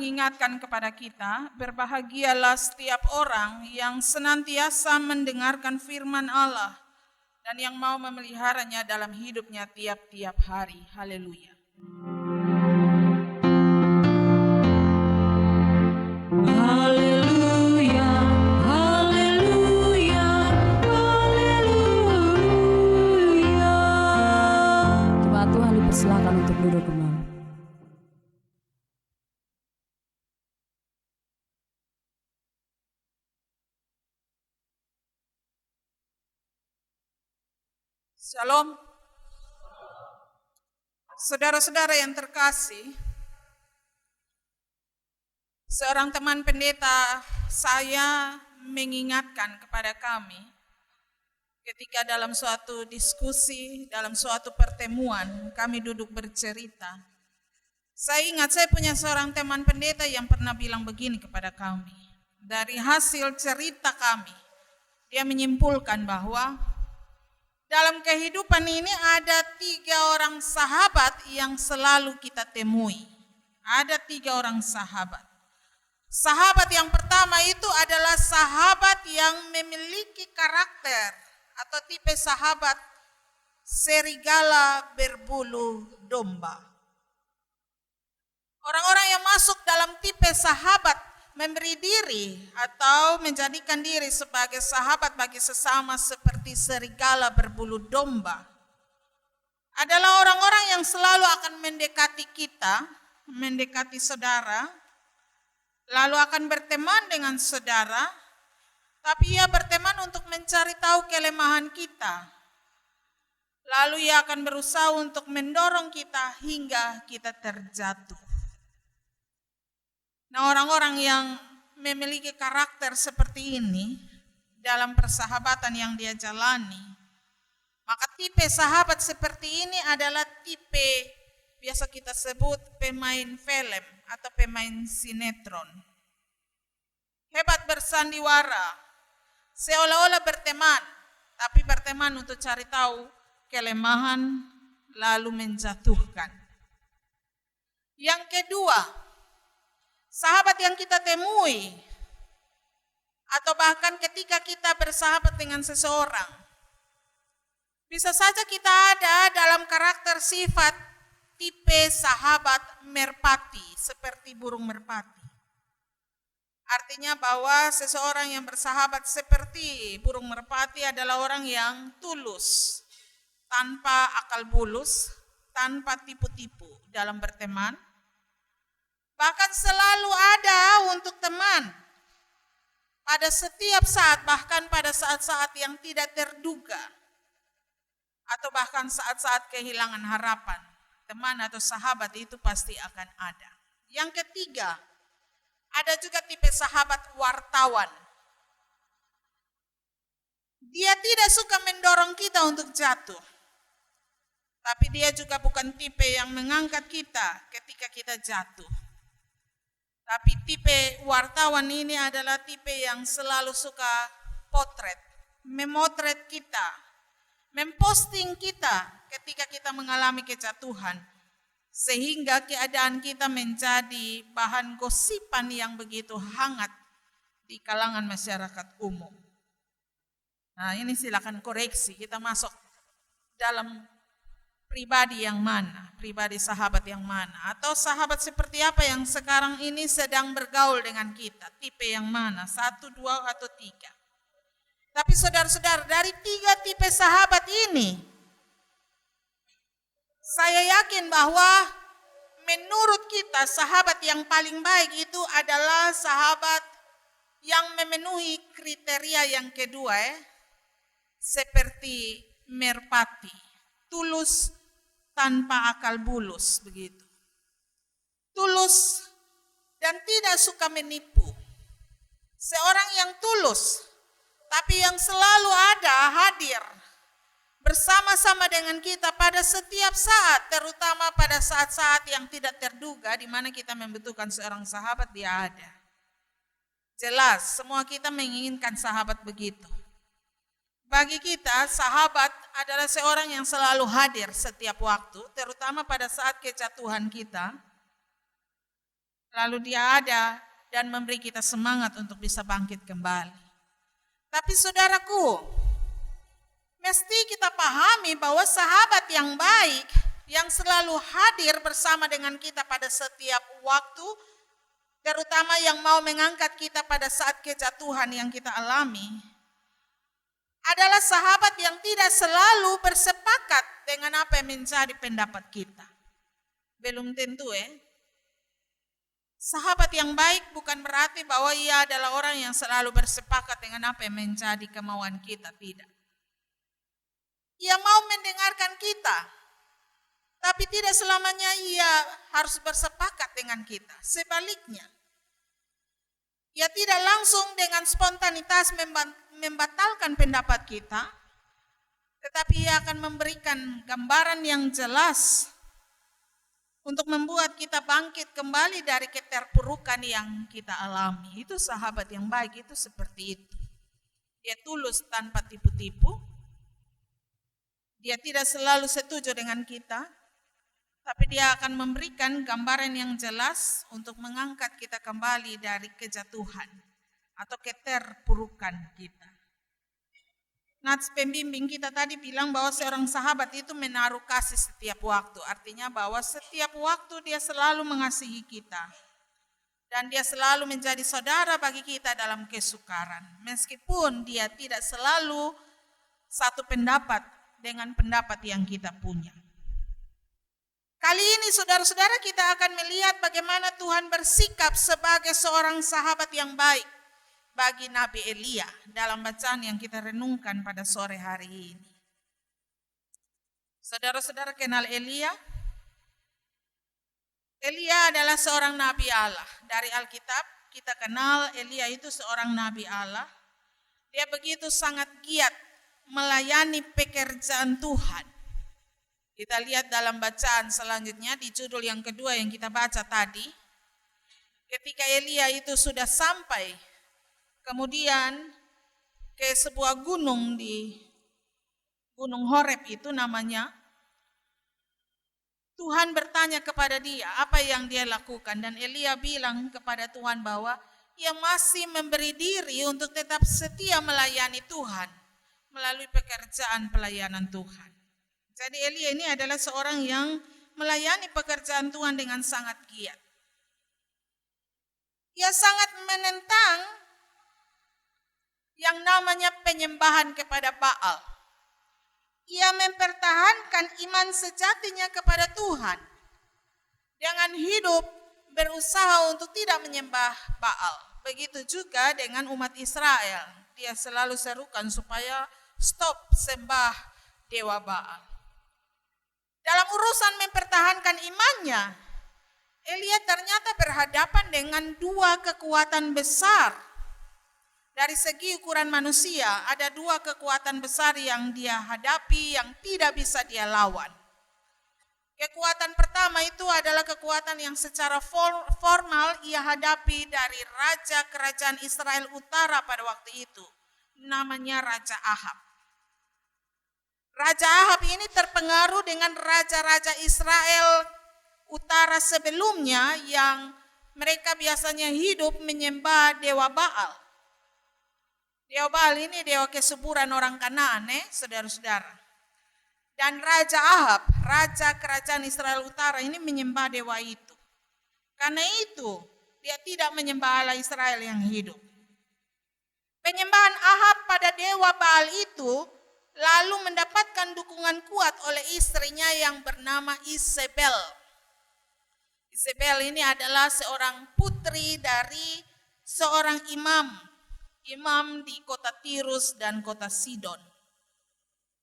mengingatkan kepada kita, berbahagialah setiap orang yang senantiasa mendengarkan firman Allah dan yang mau memeliharanya dalam hidupnya tiap-tiap hari. Haleluya. Haleluya, haleluya, haleluya. Jemaat Tuhan dipersilakan untuk duduk kembali. Shalom. Saudara-saudara yang terkasih, seorang teman pendeta saya mengingatkan kepada kami ketika dalam suatu diskusi, dalam suatu pertemuan, kami duduk bercerita. Saya ingat saya punya seorang teman pendeta yang pernah bilang begini kepada kami. Dari hasil cerita kami, dia menyimpulkan bahwa dalam kehidupan ini ada 3 orang sahabat yang selalu kita temui. Ada 3 orang sahabat. Sahabat yang pertama itu adalah sahabat yang memiliki karakter atau tipe sahabat serigala berbulu domba. Orang-orang yang masuk dalam tipe sahabat memberi diri atau menjadikan diri sebagai sahabat bagi sesama seperti serigala berbulu domba adalah orang-orang yang selalu akan mendekati kita, mendekati saudara, lalu akan berteman dengan saudara, tapi ia berteman untuk mencari tahu kelemahan kita. Lalu ia akan berusaha untuk mendorong kita hingga kita terjatuh. Nah, orang-orang yang memiliki karakter seperti ini dalam persahabatan yang dia jalani, maka tipe sahabat seperti ini adalah tipe biasa kita sebut pemain film atau pemain sinetron. Hebat bersandiwara, seolah-olah berteman, tapi berteman untuk cari tahu kelemahan lalu menjatuhkan. Yang kedua, sahabat yang kita temui, atau bahkan ketika kita bersahabat dengan seseorang, bisa saja kita ada dalam karakter sifat tipe sahabat merpati, seperti burung merpati. Artinya bahwa seseorang yang bersahabat seperti burung merpati adalah orang yang tulus, tanpa akal bulus, tanpa tipu-tipu dalam berteman. Bahkan selalu ada untuk teman pada setiap saat, bahkan pada saat-saat yang tidak terduga atau bahkan saat-saat kehilangan harapan, teman atau sahabat itu pasti akan ada. Yang ketiga, ada juga tipe sahabat wartawan. Dia tidak suka mendorong kita untuk jatuh, tapi dia juga bukan tipe yang mengangkat kita ketika kita jatuh. Tapi tipe wartawan ini adalah tipe yang selalu suka potret, memotret kita, memposting kita ketika kita mengalami kejatuhan, sehingga keadaan kita menjadi bahan gosipan yang begitu hangat di kalangan masyarakat umum. Nah, ini silakan koreksi, kita masuk dalam pribadi yang mana, pribadi sahabat yang mana, atau sahabat seperti apa yang sekarang ini sedang bergaul dengan kita, tipe yang mana, 1, 2, atau 3. Tapi saudara-saudara, dari 3 tipe sahabat ini, saya yakin bahwa menurut kita sahabat yang paling baik itu adalah sahabat yang memenuhi kriteria yang kedua, seperti merpati, tulus tanpa akal bulus, begitu. Tulus dan tidak suka menipu. Seorang yang tulus, tapi yang selalu ada, hadir bersama-sama dengan kita pada setiap saat, terutama pada saat-saat yang tidak terduga di mana kita membutuhkan seorang sahabat, dia ada. Jelas, semua kita menginginkan sahabat begitu. Bagi kita, sahabat adalah seorang yang selalu hadir setiap waktu, terutama pada saat kejatuhan kita. Lalu dia ada dan memberi kita semangat untuk bisa bangkit kembali. Tapi saudaraku, mesti kita pahami bahwa sahabat yang baik yang selalu hadir bersama dengan kita pada setiap waktu, terutama yang mau mengangkat kita pada saat kejatuhan yang kita alami, adalah sahabat yang tidak selalu bersepakat dengan apa yang menjadi pendapat kita. Belum tentu Sahabat yang baik bukan berarti bahwa ia adalah orang yang selalu bersepakat dengan apa yang menjadi kemauan kita, tidak. Ia mau mendengarkan kita, tapi tidak selamanya ia harus bersepakat dengan kita. Sebaliknya, ia tidak langsung dengan spontanitas membatalkan pendapat kita, tetapi ia akan memberikan gambaran yang jelas untuk membuat kita bangkit kembali dari keterpurukan yang kita alami. Itu sahabat yang baik, itu seperti itu. Dia tulus tanpa tipu-tipu. Dia tidak selalu setuju dengan kita, tapi dia akan memberikan gambaran yang jelas untuk mengangkat kita kembali dari kejatuhan atau keterpurukan kita. Nats pembimbing kita tadi bilang bahwa seorang sahabat itu menaruh kasih setiap waktu. Artinya bahwa setiap waktu dia selalu mengasihi kita. Dan dia selalu menjadi saudara bagi kita dalam kesukaran. Meskipun dia tidak selalu satu pendapat dengan pendapat yang kita punya. Kali ini saudara-saudara kita akan melihat bagaimana Tuhan bersikap sebagai seorang sahabat yang baik bagi Nabi Elia dalam bacaan yang kita renungkan pada sore hari ini. Saudara-saudara kenal Elia? Elia adalah seorang nabi Allah. Dari Alkitab kita kenal Elia itu seorang nabi Allah. Dia begitu sangat giat melayani pekerjaan Tuhan. Kita lihat dalam bacaan selanjutnya di judul yang kedua yang kita baca tadi. Ketika Elia itu sudah sampai kemudian ke sebuah gunung di Gunung Horeb itu namanya, Tuhan bertanya kepada dia apa yang dia lakukan. Dan Elia bilang kepada Tuhan bahwa ia masih memberi diri untuk tetap setia melayani Tuhan melalui pekerjaan pelayanan Tuhan. Jadi Elia ini adalah seorang yang melayani pekerjaan Tuhan dengan sangat giat. Ia sangat menentang yang namanya penyembahan kepada Baal. Ia mempertahankan iman sejatinya kepada Tuhan dengan hidup berusaha untuk tidak menyembah Baal. Begitu juga dengan umat Israel. Dia selalu serukan supaya stop sembah dewa Baal. Dalam urusan mempertahankan imannya, Elia ternyata berhadapan dengan dua kekuatan besar. Dari segi ukuran manusia, ada dua kekuatan besar yang dia hadapi yang tidak bisa dia lawan. Kekuatan pertama itu adalah kekuatan yang secara formal ia hadapi dari raja kerajaan Israel Utara pada waktu itu. Namanya Raja Ahab. Raja Ahab ini terpengaruh dengan raja-raja Israel Utara sebelumnya yang mereka biasanya hidup menyembah dewa Baal. Dewa Baal ini dewa kesuburan orang Kanaan, saudara-saudara. Dan Raja Ahab, raja kerajaan Israel Utara ini menyembah dewa itu. Karena itu, dia tidak menyembah Allah Israel yang hidup. Penyembahan Ahab pada dewa Baal itu lalu mendapatkan dukungan kuat oleh istrinya yang bernama Isabel. Isabel ini adalah seorang putri dari seorang imam di kota Tirus dan kota Sidon.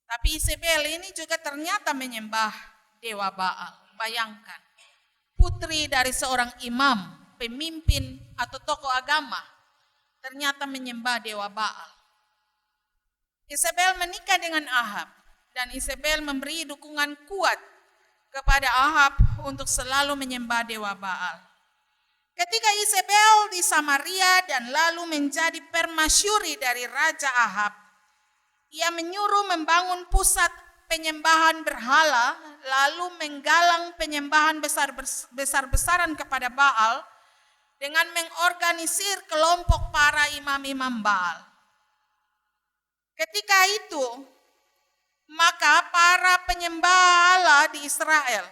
Tapi Isabel ini juga ternyata menyembah dewa Baal. Bayangkan, putri dari seorang imam, pemimpin atau tokoh agama, ternyata menyembah dewa Baal. Isabel menikah dengan Ahab dan Isabel memberi dukungan kuat kepada Ahab untuk selalu menyembah dewa Baal. Ketika Isabel di Samaria dan lalu menjadi permasyuri dari Raja Ahab, ia menyuruh membangun pusat penyembahan berhala, lalu menggalang penyembahan besar-besaran kepada Baal, dengan mengorganisir kelompok para imam-imam Baal. Ketika itu, maka para penyembah Allah di Israel,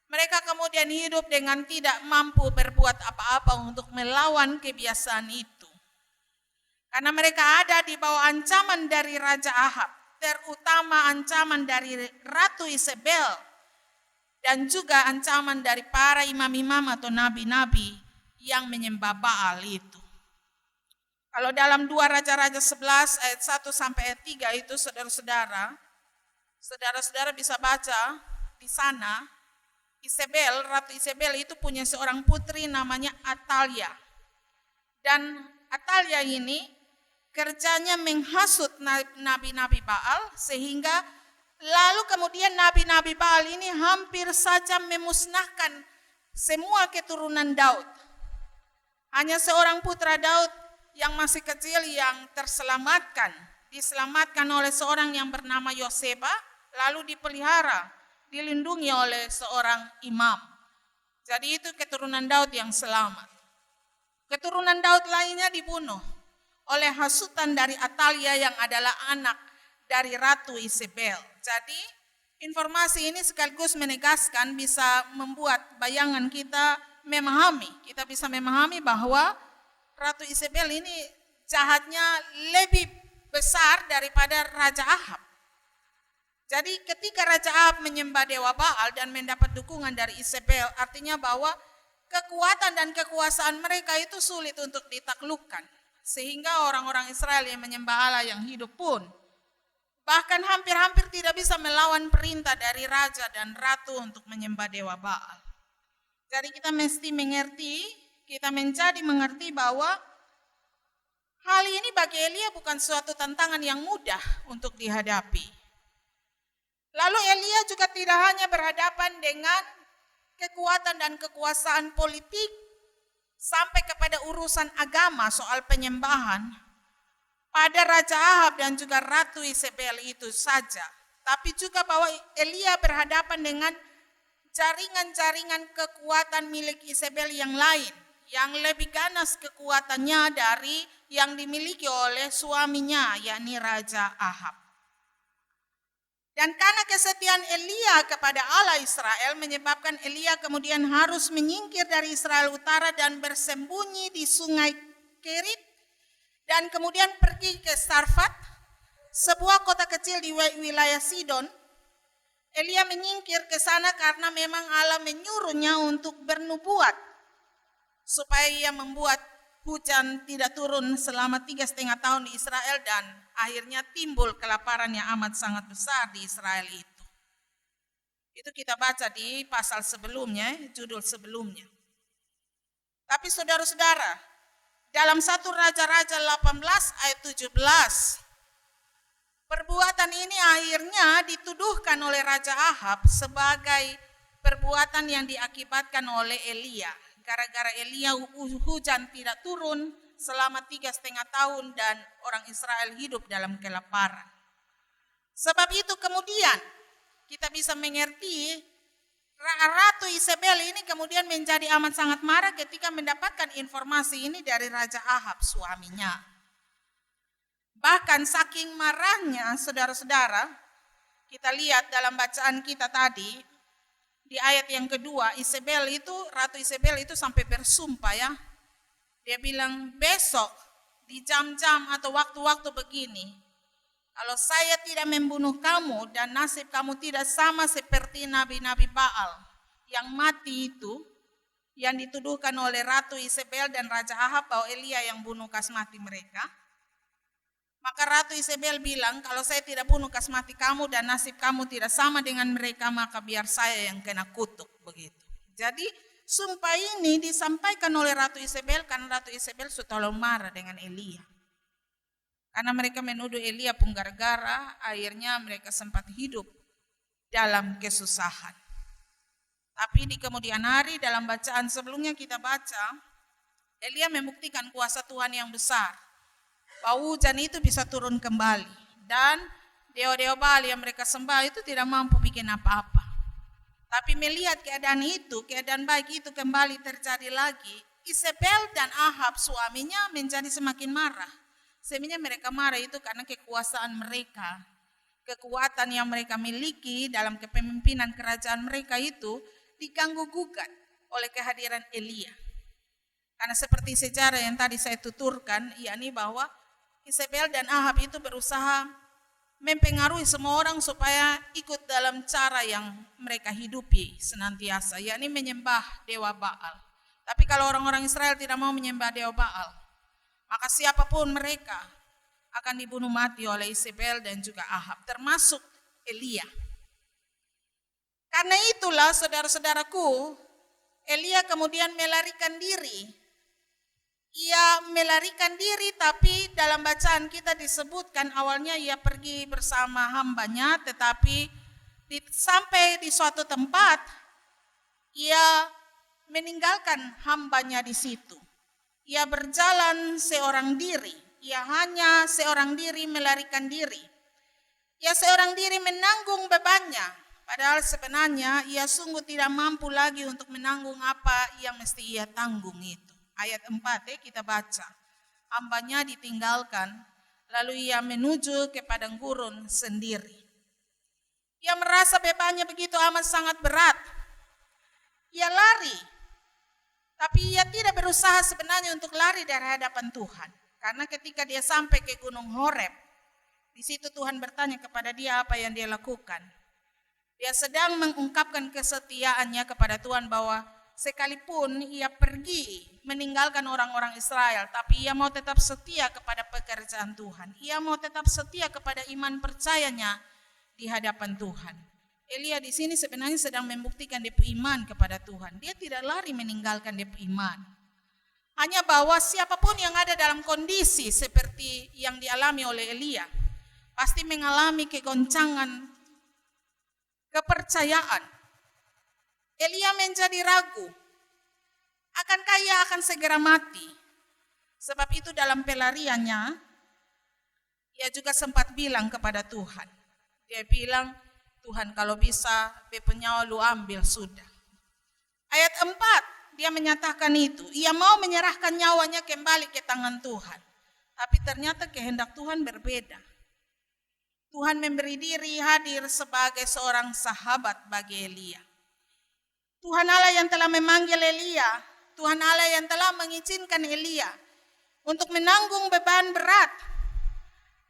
mereka kemudian hidup dengan tidak mampu berbuat apa-apa untuk melawan kebiasaan itu. Karena mereka ada di bawah ancaman dari Raja Ahab, terutama ancaman dari Ratu Isabel, dan juga ancaman dari para imam-imam atau nabi-nabi yang menyembah Baal itu. Kalau dalam 2 Raja-Raja 11 ayat 1 sampai ayat 3 itu saudara-saudara bisa baca di sana, Ratu Isabel itu punya seorang putri namanya Atalia. Dan Atalia ini kerjanya menghasut nabi-nabi Baal, sehingga lalu kemudian nabi-nabi Baal ini hampir saja memusnahkan semua keturunan Daud. Hanya seorang putra Daud yang masih kecil yang diselamatkan oleh seorang yang bernama Yoseba, lalu dipelihara, dilindungi oleh seorang imam. Jadi itu keturunan Daud yang selamat. Keturunan Daud lainnya dibunuh oleh hasutan dari Atalia yang adalah anak dari Ratu Isabel. Jadi informasi ini sekaligus menegaskan, bisa membuat bayangan kita bisa memahami bahwa Ratu Isabel ini jahatnya lebih besar daripada Raja Ahab. Jadi ketika Raja Ahab menyembah dewa Baal dan mendapat dukungan dari Isabel, artinya bahwa kekuatan dan kekuasaan mereka itu sulit untuk ditaklukkan. Sehingga orang-orang Israel yang menyembah Allah yang hidup pun bahkan hampir-hampir tidak bisa melawan perintah dari raja dan ratu untuk menyembah dewa Baal. Jadi kita mesti menjadi mengerti bahwa hal ini bagi Elia bukan suatu tantangan yang mudah untuk dihadapi. Lalu Elia juga tidak hanya berhadapan dengan kekuatan dan kekuasaan politik sampai kepada urusan agama soal penyembahan pada Raja Ahab dan juga Ratu Isabel itu saja, tapi juga bahwa Elia berhadapan dengan jaringan-jaringan kekuatan milik Isabel yang lain, yang lebih ganas kekuatannya dari yang dimiliki oleh suaminya, yakni Raja Ahab. Dan karena kesetiaan Elia kepada Allah Israel menyebabkan Elia kemudian harus menyingkir dari Israel Utara dan bersembunyi di sungai Kerit, dan kemudian pergi ke Sarfat, sebuah kota kecil di wilayah Sidon. Elia menyingkir ke sana karena memang Allah menyuruhnya untuk bernubuat supaya ia membuat hujan tidak turun selama 3,5 tahun di Israel, dan akhirnya timbul kelaparan yang amat sangat besar di Israel itu. Itu kita baca di pasal sebelumnya, judul sebelumnya. Tapi saudara-saudara, dalam 1 Raja-Raja 18 ayat 17, perbuatan ini akhirnya dituduhkan oleh Raja Ahab sebagai perbuatan yang diakibatkan oleh Elia. Gara-gara Elia hujan tidak turun selama 3,5 tahun dan orang Israel hidup dalam kelaparan. Sebab itu kemudian kita bisa mengerti Ratu Isabel ini kemudian menjadi amat sangat marah ketika mendapatkan informasi ini dari Raja Ahab suaminya. Bahkan saking marahnya saudara-saudara, kita lihat dalam bacaan kita tadi, di ayat yang kedua, Ratu Isabel itu sampai bersumpah ya. Dia bilang, besok di jam-jam atau waktu-waktu begini, kalau saya tidak membunuh kamu dan nasib kamu tidak sama seperti nabi-nabi Baal yang mati itu, yang dituduhkan oleh Ratu Isabel dan Raja Ahab bahwa Elia yang bunuh kasmati mereka. Maka Ratu Isabel bilang, kalau saya tidak bunuh kasmati kamu dan nasib kamu tidak sama dengan mereka, maka biar saya yang kena kutuk, begitu. Jadi sumpah ini disampaikan oleh Ratu Isabel karena Ratu Isabel sudah terlalu marah dengan Elia. Karena mereka menuduh Elia pun gara-gara, akhirnya mereka sempat hidup dalam kesusahan. Tapi di kemudian hari dalam bacaan sebelumnya kita baca, Elia membuktikan kuasa Tuhan yang besar, bahwa hujan itu bisa turun kembali, dan dewa-dewa Baal yang mereka sembah itu tidak mampu bikin apa-apa. Tapi melihat keadaan baik itu kembali terjadi lagi, Isabel dan Ahab suaminya menjadi semakin marah. Sebenarnya mereka marah itu karena kekuasaan mereka, kekuatan yang mereka miliki dalam kepemimpinan kerajaan mereka itu diganggu gugat oleh kehadiran Elia. Karena seperti sejarah yang tadi saya tuturkan, yakni bahwa Isabel dan Ahab itu berusaha mempengaruhi semua orang supaya ikut dalam cara yang mereka hidupi senantiasa, yakni menyembah dewa Baal. Tapi kalau orang-orang Israel tidak mau menyembah dewa Baal, maka siapapun mereka akan dibunuh mati oleh Isabel dan juga Ahab, termasuk Elia. Karena itulah saudara-saudaraku, Elia kemudian melarikan diri. Ia melarikan diri, tapi dalam bacaan kita disebutkan awalnya ia pergi bersama hambanya, tetapi sampai di suatu tempat ia meninggalkan hambanya di situ. Ia berjalan seorang diri, ia hanya seorang diri melarikan diri. Ia seorang diri menanggung bebannya, padahal sebenarnya ia sungguh tidak mampu lagi untuk menanggung apa yang mesti ia tanggung itu. Ayat 4 kita baca, hambanya ditinggalkan, lalu ia menuju ke padang gurun sendiri. Ia merasa bebannya begitu amat sangat berat. Ia lari. Tapi ia tidak berusaha sebenarnya untuk lari dari hadapan Tuhan. Karena ketika dia sampai ke Gunung Horeb, di situ Tuhan bertanya kepada dia apa yang dia lakukan. Dia sedang mengungkapkan kesetiaannya kepada Tuhan bahwa sekalipun ia pergi meninggalkan orang-orang Israel, tapi ia mau tetap setia kepada pekerjaan Tuhan. Ia mau tetap setia kepada iman percayanya di hadapan Tuhan. Elia di sini sebenarnya sedang membuktikan dia iman kepada Tuhan. Dia tidak lari meninggalkan dia iman. Hanya bahwa siapapun yang ada dalam kondisi seperti yang dialami oleh Elia, pasti mengalami kegoncangan kepercayaan. Elia menjadi ragu, akankah ia akan segera mati? Sebab itu dalam pelariannya, ia juga sempat bilang kepada Tuhan. Dia bilang, Tuhan kalau bisa bebe nyawa lu ambil sudah. Ayat 4 dia menyatakan itu. Ia mau menyerahkan nyawanya kembali ke tangan Tuhan. Tapi ternyata kehendak Tuhan berbeda. Tuhan memberi diri hadir sebagai seorang sahabat bagi Elia. Tuhan Allah yang telah memanggil Elia. Tuhan Allah yang telah mengizinkan Elia untuk menanggung beban berat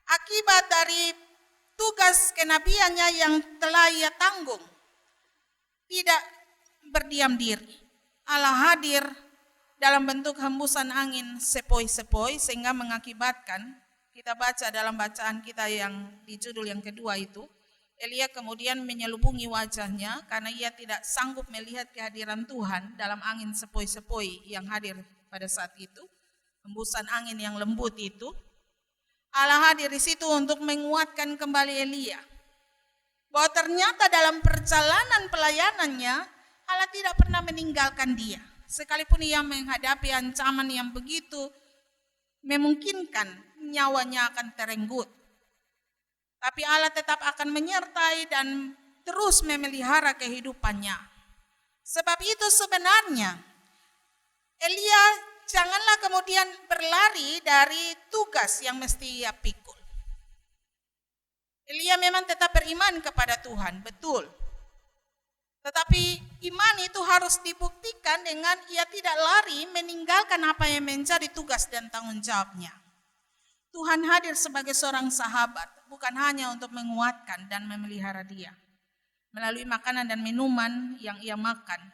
akibat dari tugas kenabiannya yang telah ia tanggung. Tidak berdiam diri. Allah hadir dalam bentuk hembusan angin sepoi-sepoi sehingga mengakibatkan, kita baca dalam bacaan kita yang di judul yang kedua itu, Elia kemudian menyelubungi wajahnya karena ia tidak sanggup melihat kehadiran Tuhan dalam angin sepoi-sepoi yang hadir pada saat itu. Hembusan angin yang lembut itu. Allah hadir di situ untuk menguatkan kembali Elia. Bahwa ternyata dalam perjalanan pelayanannya, Allah tidak pernah meninggalkan dia. Sekalipun ia menghadapi ancaman yang begitu memungkinkan nyawanya akan terenggut. Tapi Allah tetap akan menyertai dan terus memelihara kehidupannya. Sebab itu sebenarnya Elia janganlah kemudian berlari dari tugas yang mesti ia pikul. Elia memang tetap beriman kepada Tuhan, betul. Tetapi iman itu harus dibuktikan dengan ia tidak lari meninggalkan apa yang menjadi tugas dan tanggung jawabnya. Tuhan hadir sebagai seorang sahabat, bukan hanya untuk menguatkan dan memelihara dia. Melalui makanan dan minuman yang ia makan.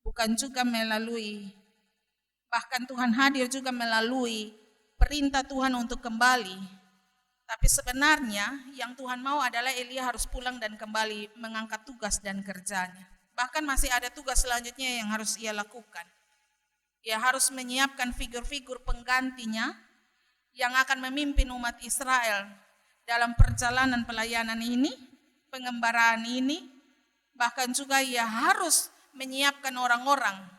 Bukan juga melalui bahkan Tuhan hadir juga melalui perintah Tuhan untuk kembali. Tapi sebenarnya yang Tuhan mau adalah Elia harus pulang dan kembali mengangkat tugas dan kerjanya. Bahkan masih ada tugas selanjutnya yang harus ia lakukan. Ia harus menyiapkan figur-figur penggantinya yang akan memimpin umat Israel dalam perjalanan pelayanan ini, pengembaraan ini. Bahkan juga ia harus menyiapkan orang-orang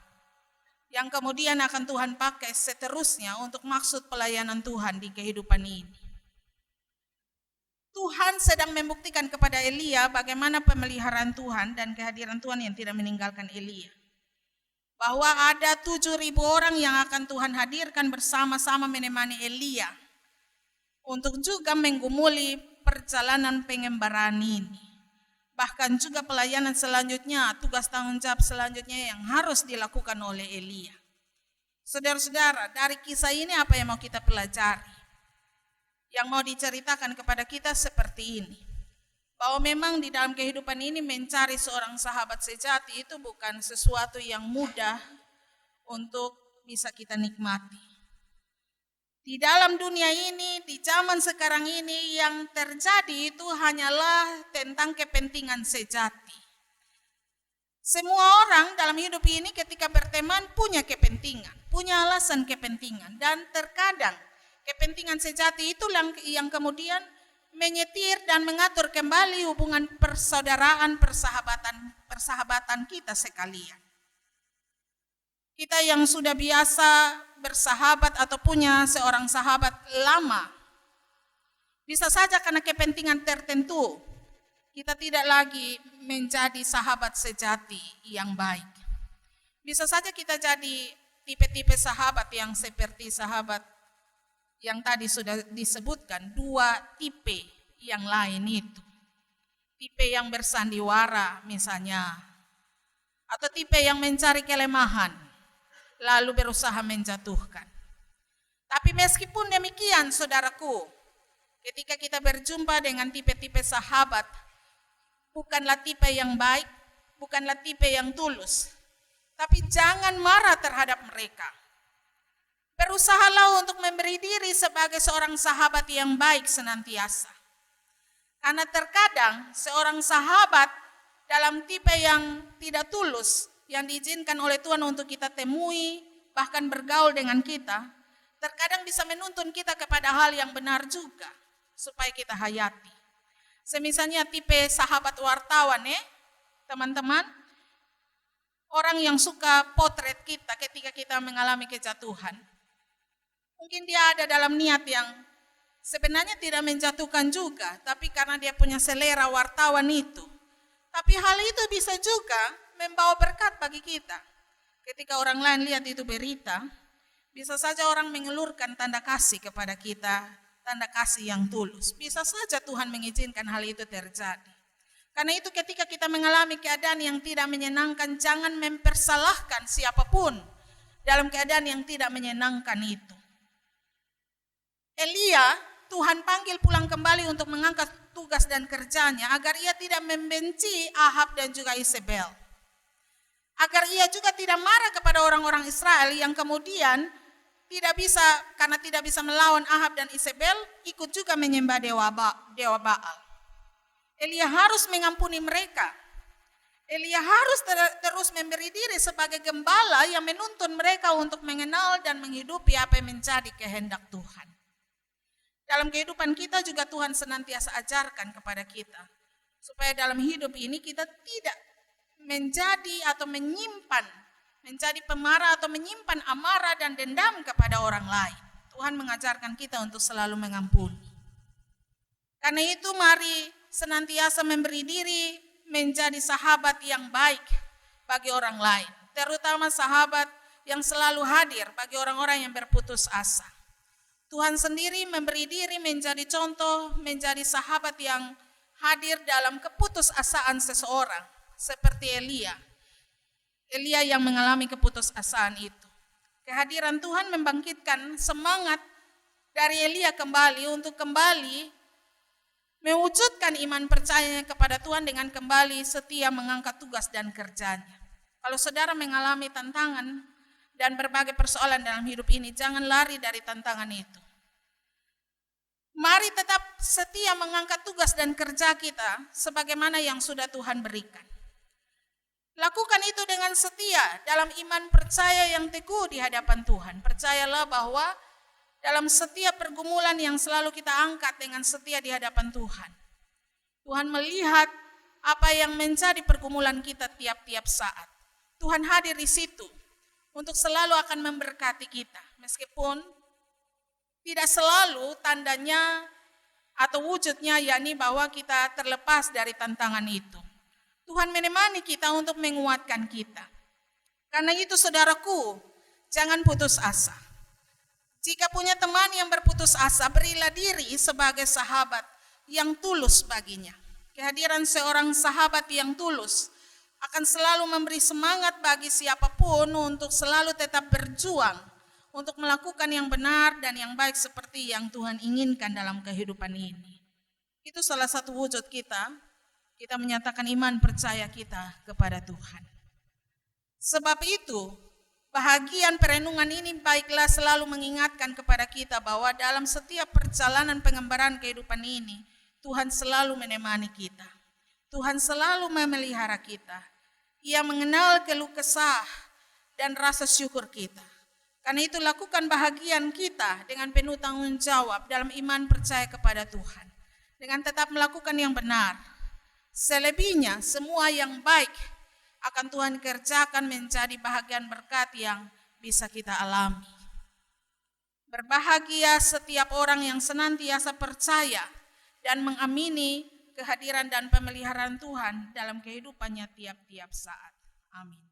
yang kemudian akan Tuhan pakai seterusnya untuk maksud pelayanan Tuhan di kehidupan ini. Tuhan sedang membuktikan kepada Elia bagaimana pemeliharaan Tuhan dan kehadiran Tuhan yang tidak meninggalkan Elia. bahwa ada 7.000 orang yang akan Tuhan hadirkan bersama-sama menemani Elia untuk juga menggumuli perjalanan pengembaraan ini. Bahkan juga pelayanan selanjutnya, tugas tanggung jawab selanjutnya yang harus dilakukan oleh Elia. Saudara-saudara, dari kisah ini apa yang mau kita pelajari? Yang mau diceritakan kepada kita seperti ini. Bahwa memang di dalam kehidupan ini mencari seorang sahabat sejati itu bukan sesuatu yang mudah untuk bisa kita nikmati. Di dalam dunia ini, di zaman sekarang ini yang terjadi itu hanyalah tentang kepentingan sejati. Semua orang dalam hidup ini ketika berteman punya kepentingan, punya alasan kepentingan, dan terkadang kepentingan sejati itu yang kemudian menyetir dan mengatur kembali hubungan persaudaraan, persahabatan kita sekalian. Kita yang sudah biasa bersahabat atau punya seorang sahabat lama, bisa saja karena kepentingan tertentu, kita tidak lagi menjadi sahabat sejati yang baik. Bisa saja kita jadi tipe-tipe sahabat yang seperti sahabat yang tadi sudah disebutkan, 2 tipe yang lain itu. Tipe yang bersandiwara misalnya, atau tipe yang mencari kelemahan, lalu berusaha menjatuhkan. Tapi meskipun demikian saudaraku, ketika kita berjumpa dengan tipe-tipe sahabat, bukanlah tipe yang baik, bukanlah tipe yang tulus, tapi jangan marah terhadap mereka. Berusahalah untuk memberi diri sebagai seorang sahabat yang baik senantiasa. Karena terkadang seorang sahabat dalam tipe yang tidak tulus, yang diizinkan oleh Tuhan untuk kita temui, bahkan bergaul dengan kita, terkadang bisa menuntun kita kepada hal yang benar juga, supaya kita hayati. Semisalnya tipe sahabat wartawan teman-teman, orang yang suka potret kita ketika kita mengalami kejatuhan. Mungkin dia ada dalam niat yang sebenarnya tidak menjatuhkan juga, tapi karena dia punya selera wartawan itu. Tapi hal itu bisa juga membawa berkat bagi kita. Ketika orang lain lihat itu berita, bisa saja orang mengelurkan tanda kasih kepada kita, tanda kasih yang tulus. Bisa saja Tuhan mengizinkan hal itu terjadi. Karena itu ketika kita mengalami keadaan yang tidak menyenangkan, jangan mempersalahkan siapapun dalam keadaan yang tidak menyenangkan itu. Elia, Tuhan panggil pulang kembali untuk mengangkat tugas dan kerjanya agar ia tidak membenci Ahab dan juga Isabel. Agar ia juga tidak marah kepada orang-orang Israel yang kemudian karena tidak bisa melawan Ahab dan Isabel, ikut juga menyembah dewa Baal. Elia harus mengampuni mereka. Elia harus terus memberi diri sebagai gembala yang menuntun mereka untuk mengenal dan menghidupi apa yang menjadi kehendak Tuhan. Dalam kehidupan kita juga Tuhan senantiasa ajarkan kepada kita, supaya dalam hidup ini kita tidak menjadi atau menjadi pemarah atau menyimpan amarah dan dendam kepada orang lain. Tuhan mengajarkan kita untuk selalu mengampuni. Karena itu mari senantiasa memberi diri menjadi sahabat yang baik bagi orang lain, terutama sahabat yang selalu hadir bagi orang-orang yang berputus asa. Tuhan sendiri memberi diri menjadi contoh, menjadi sahabat yang hadir dalam keputusasaan seseorang, seperti Elia. Elia yang mengalami keputusasaan itu. Kehadiran Tuhan membangkitkan semangat dari Elia kembali untuk kembali mewujudkan iman percayanya kepada Tuhan dengan kembali setia mengangkat tugas dan kerjanya. Kalau saudara mengalami tantangan dan berbagai persoalan dalam hidup ini, jangan lari dari tantangan itu. Mari tetap setia mengangkat tugas dan kerja kita sebagaimana yang sudah Tuhan berikan. Lakukan itu dengan setia dalam iman percaya yang teguh di hadapan Tuhan. Percayalah bahwa dalam setiap pergumulan yang selalu kita angkat dengan setia di hadapan Tuhan, Tuhan melihat apa yang menjadi pergumulan kita tiap-tiap saat. Tuhan hadir di situ untuk selalu akan memberkati kita, meskipun tidak selalu tandanya atau wujudnya yakni bahwa kita terlepas dari tantangan itu. Tuhan menemani kita untuk menguatkan kita. Karena itu saudaraku, jangan putus asa. Jika punya teman yang berputus asa, berilah diri sebagai sahabat yang tulus baginya. Kehadiran seorang sahabat yang tulus akan selalu memberi semangat bagi siapapun untuk selalu tetap berjuang untuk melakukan yang benar dan yang baik seperti yang Tuhan inginkan dalam kehidupan ini. Itu salah satu wujud kita menyatakan iman percaya kita kepada Tuhan. Sebab itu, bahagian perenungan ini baiklah selalu mengingatkan kepada kita bahwa dalam setiap perjalanan pengembaraan kehidupan ini, Tuhan selalu menemani kita. Tuhan selalu memelihara kita. Ia mengenal keluh kesah dan rasa syukur kita. Karena itu lakukan bahagian kita dengan penuh tanggung jawab dalam iman percaya kepada Tuhan. Dengan tetap melakukan yang benar. Selebihnya semua yang baik akan Tuhan kerjakan menjadi bahagian berkat yang bisa kita alami. Berbahagia setiap orang yang senantiasa percaya dan mengamini kehadiran dan pemeliharaan Tuhan dalam kehidupannya tiap-tiap saat. Amin.